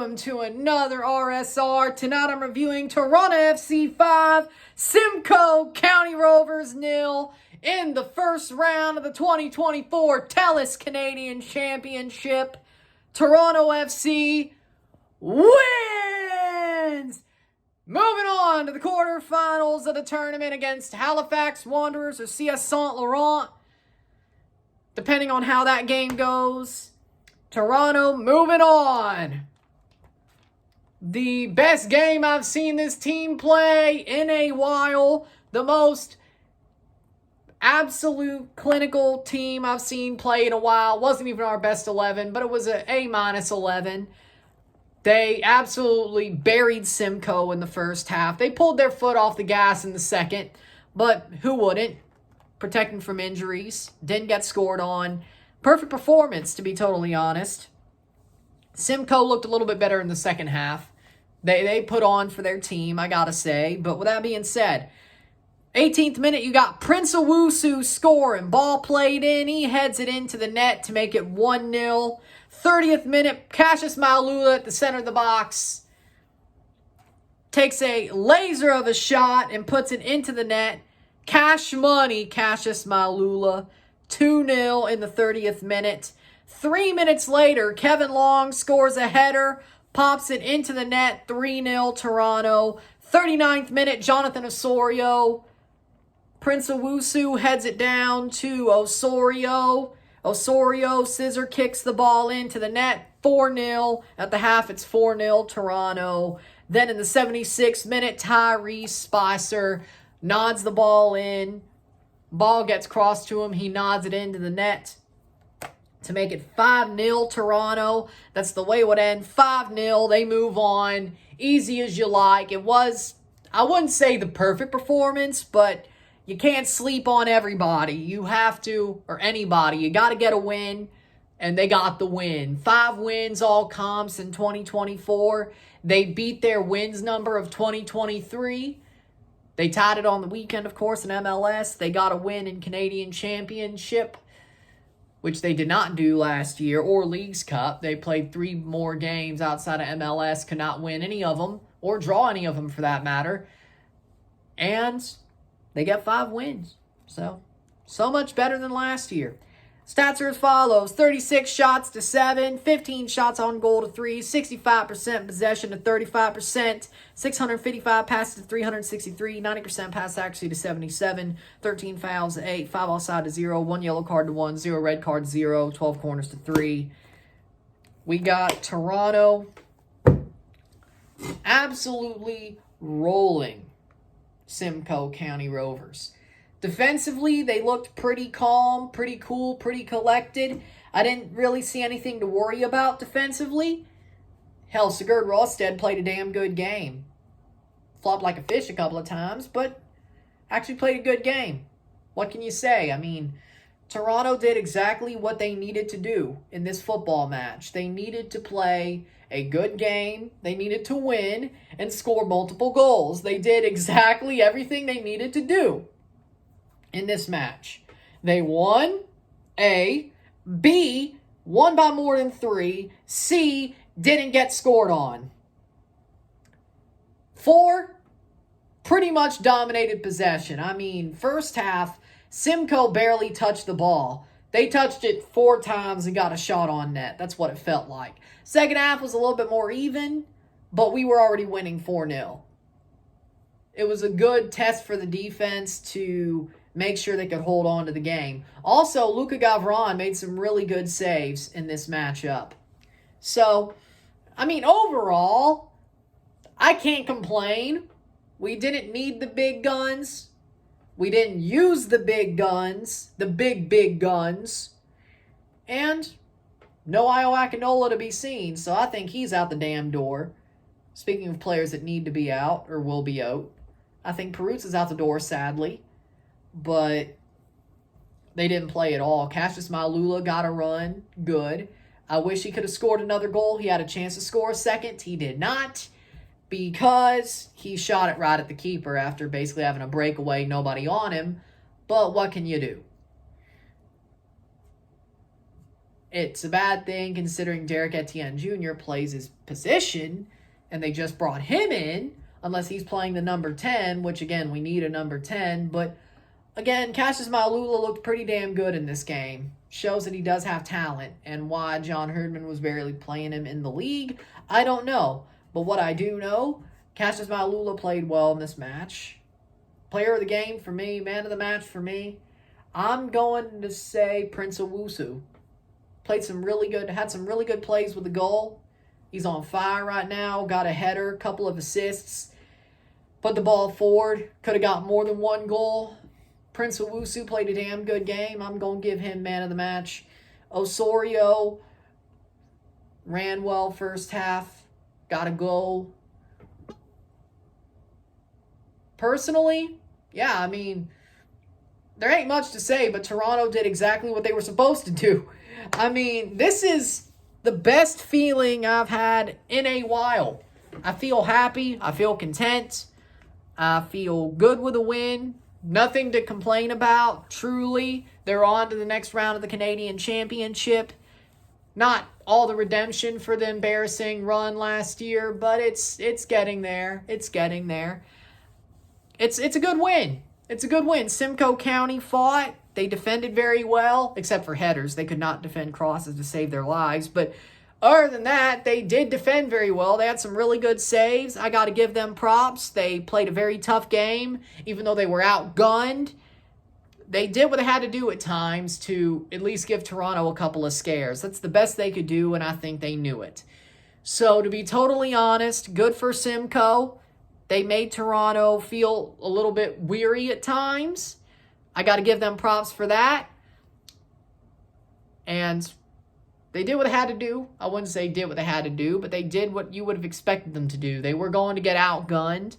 welcome to another RSR. Tonight I'm reviewing Toronto FC 5, Simcoe County Rovers 0 in the first round of the 2024 Telus Canadian Championship. Toronto FC wins! Moving on to the quarterfinals of the tournament against Halifax Wanderers or CS Saint Laurent, depending on how that game goes. Toronto moving on. The best game I've seen this team play in a while. The most absolute clinical team I've seen play in a while. Wasn't even our best 11, but it was an A-11. They absolutely buried Simcoe in the first half. They pulled their foot off the gas in the second, but who wouldn't? Protecting from injuries. Didn't get scored on. Perfect performance, to be totally honest. Simcoe looked a little bit better in the second half. They put on for their team, I gotta say. But with that being said, 18th minute, you got Prince Owusu scoring. Ball played in. He heads it into the net to make it 1-0. 30th minute, Cassius Maulula at the center of the box takes a laser of a shot and puts it into the net. Cash money, Cassius Maulula. 2-0 in the 30th minute. 3 minutes later, Kevin Long scores a header, pops it into the net, 3-0 Toronto. 39th minute, Jonathan Osorio. Prince Owusu heads it down to Osorio. Osorio scissor kicks the ball into the net, 4-0. At the half, it's 4-0 Toronto. Then in the 76th minute, Tyrese Spicer nods the ball in. Ball gets crossed to him. He nods it into the net to make it 5-0 Toronto. That's the way it would end. 5-0. They move on. Easy as you like. It was, I wouldn't say the perfect performance, but you can't sleep on everybody. You have to, or anybody. You got to get a win, and they got the win. 5 wins, all comps in 2024. They beat their wins number of 2023. They tied it on the weekend, of course, in MLS. They got a win in Canadian Championship, which they did not do last year, or Leagues Cup. They played 3 more games outside of MLS, could not win any of them, or draw any of them for that matter. And they get 5 wins. So much better than last year. Stats are as follows: 36 shots to 7, 15 shots on goal to 3, 65% possession to 35%, 655 passes to 363, 90% pass accuracy to 77, 13 fouls to 8, 5 offside to 0, 1 yellow card to 1, 0 red card to 0, 12 corners to 3. We got Toronto absolutely rolling Simcoe County Rovers. Defensively, they looked pretty calm, pretty cool, pretty collected. I didn't really see anything to worry about defensively. Hell, Sigurd Rosted played a damn good game. Flopped like a fish a couple of times, but actually played a good game. What can you say? I mean, Toronto did exactly what they needed to do in this football match. They needed to play a good game. They needed to win and score multiple goals. They did exactly everything they needed to do in this match. They won. A. B. Won by more than 3. C. Didn't get scored on. 4. Pretty much dominated possession. I mean, first half, Simcoe barely touched the ball. They touched it 4 times and got a shot on net. That's what it felt like. Second half was a little bit more even, but we were already winning 4-0. It was a good test for the defense to make sure they could hold on to the game. Also, Luka Gavron made some really good saves in this matchup. So, I mean, overall, I can't complain. We didn't need the big guns. We didn't use the big guns, the big guns. And no Io Akinola to be seen, so I think he's out the damn door. Speaking of players that need to be out or will be out, I think Perutz is out the door, sadly. But they didn't play at all. Cassius Maulula got a run. Good. I wish he could have scored another goal. He had a chance to score a second. He did not, because he shot it right at the keeper after basically having a breakaway, nobody on him. But what can you do? It's a bad thing considering Derek Etienne Jr. plays his position, and they just brought him in, unless he's playing the number 10, which, again, we need a number 10. But, again, Cassius Mailula looked pretty damn good in this game. Shows that he does have talent, and why John Herdman was barely playing him in the league, I don't know. But what I do know, Cassius Mailula played well in this match. Player of the game for me, man of the match for me, I'm going to say Prince Owusu. Had some really good plays with the goal. He's on fire right now. Got a header, couple of assists. Put the ball forward. Could have got more than one goal. Prince Owusu played a damn good game. I'm going to give him man of the match. Osorio ran well first half. Got a goal. Personally, yeah, I mean, there ain't much to say, but Toronto did exactly what they were supposed to do. I mean, this is the best feeling I've had in a while. I feel happy. I feel content. I feel good with a win. Nothing to complain about, truly. They're on to the next round of the Canadian Championship. Not all the redemption for the embarrassing run last year, but it's getting there. It's getting there. It's a good win. It's a good win. Simcoe County fought. They defended very well, except for headers. They could not defend crosses to save their lives. But other than that, they did defend very well. They had some really good saves. I got to give them props. They played a very tough game, even though they were outgunned. They did what they had to do at times to at least give Toronto a couple of scares. That's the best they could do, and I think they knew it. So to be totally honest, good for Simcoe. They made Toronto feel a little bit weary at times. I got to give them props for that. And they did what they had to do. I wouldn't say did what they had to do, but they did what you would have expected them to do. They were going to get outgunned,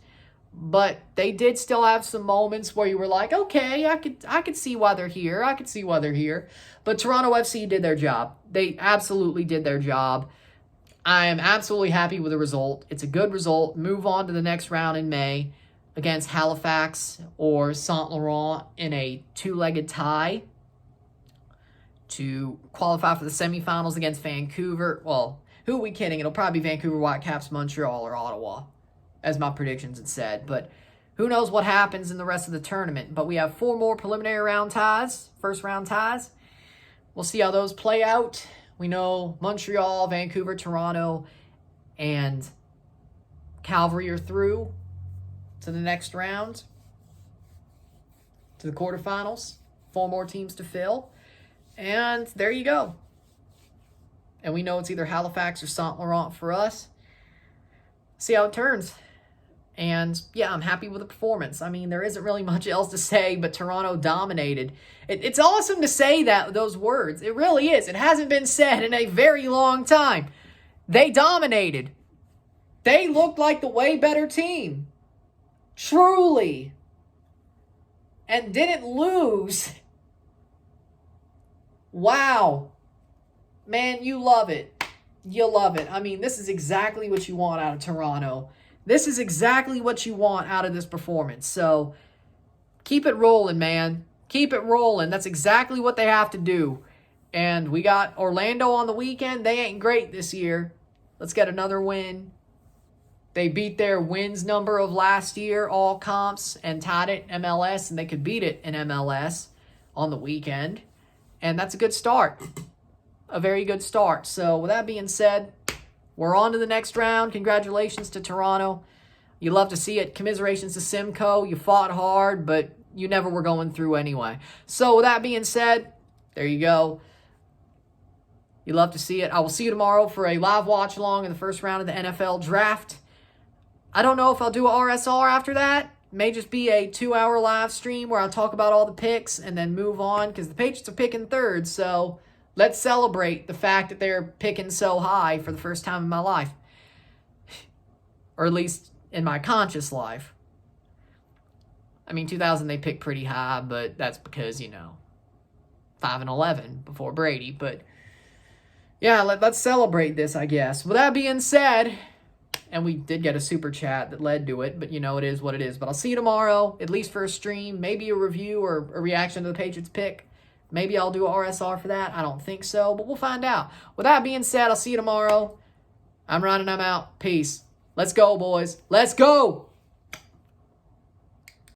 but they did still have some moments where you were like, okay, I could see why they're here. I could see why they're here. But Toronto FC did their job. They absolutely did their job. I am absolutely happy with the result. It's a good result. Move on to the next round in May against Halifax or Saint Laurent in a two-legged tie to qualify for the semifinals against Vancouver. Well, who are we kidding? It'll probably be Vancouver Whitecaps, Montreal, or Ottawa, as my predictions had said. But who knows what happens in the rest of the tournament. But we have 4 more preliminary round ties, first-round ties. We'll see how those play out. We know Montreal, Vancouver, Toronto, and Calgary are through to the next round, to the quarterfinals. 4 more teams to fill. And there you go. And we know it's either Halifax or Saint Laurent for us. See how it turns. And yeah, I'm happy with the performance. I mean, there isn't really much else to say, but Toronto dominated. It's awesome to say those words. It really is. It hasn't been said in a very long time. They dominated. They looked like the way better team. Truly. And didn't lose. Wow. Man, you love it. You love it. I mean, this is exactly what you want out of Toronto. This is exactly what you want out of this performance. So, keep it rolling, man. Keep it rolling. That's exactly what they have to do. And we got Orlando on the weekend. They ain't great this year. Let's get another win. They beat their wins number of last year, all comps, and tied it MLS, and they could beat it in MLS on the weekend. And that's a good start. A very good start. So, with that being said, we're on to the next round. Congratulations to Toronto. You love to see it. Commiserations to Simcoe. You fought hard, but you never were going through anyway. So with that being said, there you go. You love to see it. I will see you tomorrow for a live watch along in the first round of the NFL draft. I don't know if I'll do a RSR after that. It may just be a 2-hour live stream where I'll talk about all the picks and then move on because the Patriots are picking third, so let's celebrate the fact that they're picking so high for the first time in my life. Or at least in my conscious life. I mean, 2000 they picked pretty high, but that's because, 5-11 before Brady. But, yeah, let's celebrate this, I guess. With that being said, and we did get a super chat that led to it, but, it is what it is. But I'll see you tomorrow, at least for a stream, maybe a review or a reaction to the Patriots pick. Maybe I'll do a RSR for that. I don't think so, but we'll find out. With that being said, I'll see you tomorrow. I'm Ron and I'm out. Peace. Let's go, boys. Let's go!